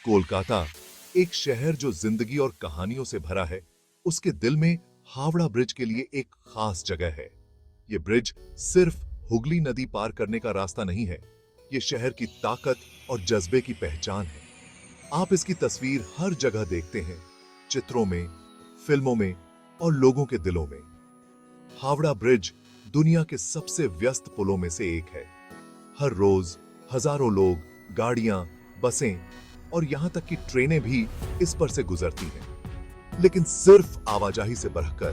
कोलकाता, एक शहर जो जिंदगी और कहानियों से भरा है, उसके दिल में हावड़ा ब्रिज के लिए एक खास जगह है। ये ब्रिज सिर्फ हुगली नदी पार करने का रास्ता नहीं है, ये शहर की ताकत और जज्बे की पहचान है। आप इसकी तस्वीर हर जगह देखते हैं, चित्रों में, फिल्मों में और लोगों के दिलों में। हावड़ा ब्रिज दुनिया के सबसे व्यस्त पुलों में से एक है। हर रोज हजारों लोग, गाड़ियां, बसें और यहां तक कि ट्रेनें भी इस पर से गुजरती हैं। लेकिन सिर्फ आवाजाही से बढ़कर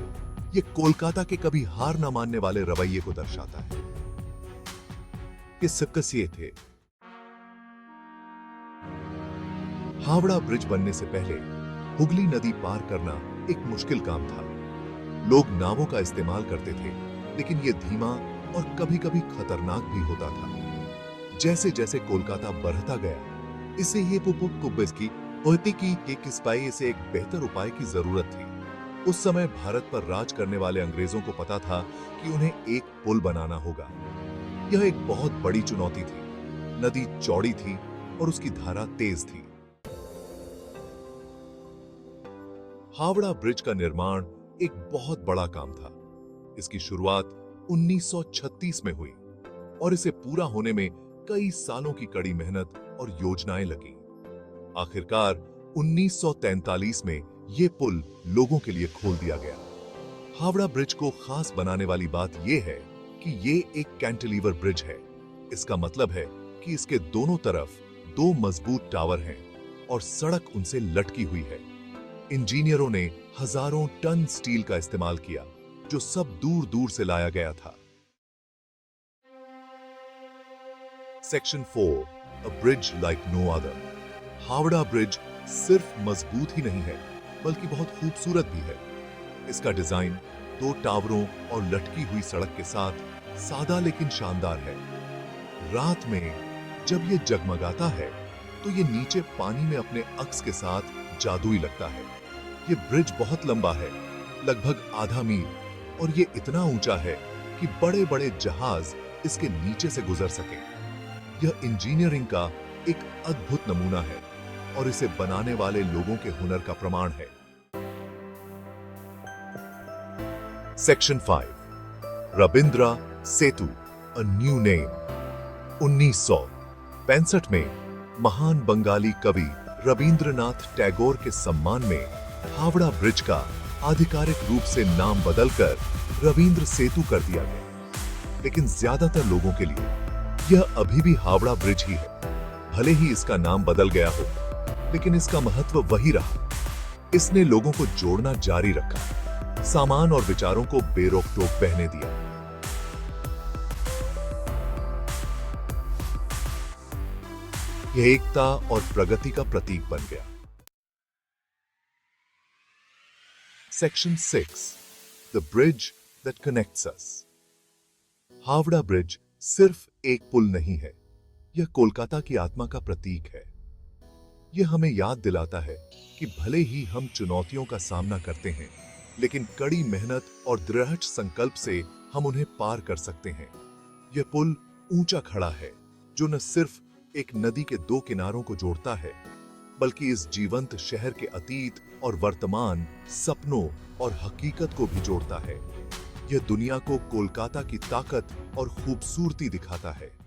यह कोलकाता के कभी हार न मानने वाले रवैये को दर्शाता है। ये सिक्कस ये थे। हावड़ा ब्रिज बनने से पहले हुगली नदी पार करना एक मुश्किल काम था। लोग नावों का इस्तेमाल करते थे, लेकिन यह धीमा और कभी-कभी खतरनाक भी होता था। जैसे जैसे कोलकाता बढ़ता गया, इसे ये कुब्बस की होती की इसे एक बेहतर उपाय की जरूरत थी। उस समय भारत पर राज करने वाले अंग्रेजों को पता था कि उन्हें एक पुल बनाना होगा। यह एक बहुत बड़ी चुनौती थी। नदी चौड़ी थी और उसकी धारा तेज थी। हावड़ा ब्रिज का निर्माण एक बहुत बड़ा काम था। इसकी शुरुआत 1936 में हुई और इसे पूरा होने में कई सालों की कड़ी मेहनत और योजनाएं लगी। आखिरकार 1943 में यह पुल लोगों के लिए खोल दिया गया। हावड़ा ब्रिज को खास बनाने वाली बात यह है कि यह एक कैंटिलीवर ब्रिज है। इसका मतलब है कि इसके दोनों तरफ दो मजबूत टावर हैं और सड़क उनसे लटकी हुई है। इंजीनियरों ने हजारों टन स्टील का इस्तेमाल किया, जो सब दूर दूर से लाया गया था। Section 4, a bridge like no other. Howrah bridge सिर्फ मजबूत ही नहीं है, बल्कि बहुत खूबसूरत भी है। इसका डिजाइन दो टावरों और लटकी हुई सड़क के साथ सादा लेकिन शानदार है। रात में जब यह जगमगाता है, तो यह नीचे पानी में अपने अक्स के साथ जादुई लगता है। यह ब्रिज बहुत लंबा है, लगभग आधा मील, और यह इतना ऊंचा है कि बड़े-बड़े जहाज इसके नीचे से गुजर सकें। यह इंजीनियरिंग का एक अद्भुत नमूना है और इसे बनाने वाले लोगों के हुनर का प्रमाण है। Section 5, Ravindra Setu, a new name. 1965 में महान बंगाली कवि रविंद्रनाथ टैगोर के सम्मान में हावड़ा ब्रिज का आधिकारिक रूप से नाम बदलकर रविंद्र सेतु कर दिया गया। लेकिन ज्यादातर लोगों के लिए यह अभी भी हावड़ा ब्रिज ही है। भले ही इसका नाम बदल गया हो, लेकिन इसका महत्व वही रहा। इसने लोगों को जोड़ना जारी रखा, सामान और विचारों को बेरोक-टोक बहने दिया। यह एकता और प्रगति का प्रतीक बन गया। Section 6, the bridge that connects us. Howrah bridge सिर्फ एक पुल नहीं है, यह कोलकाता की आत्मा का प्रतीक है। यह हमें याद दिलाता है कि भले ही हम चुनौतियों का सामना करते हैं, लेकिन कड़ी मेहनत और दृढ़ संकल्प से हम उन्हें पार कर सकते हैं। यह पुल ऊंचा खड़ा है, जो न सिर्फ एक नदी के दो किनारों को जोड़ता है, बल्कि इस जीवंत शहर के अतीत और वर्तमान, सपनों और हकीकत को भी जोड़ता है। यह दुनिया को कोलकाता की ताकत और खूबसूरती दिखाता है।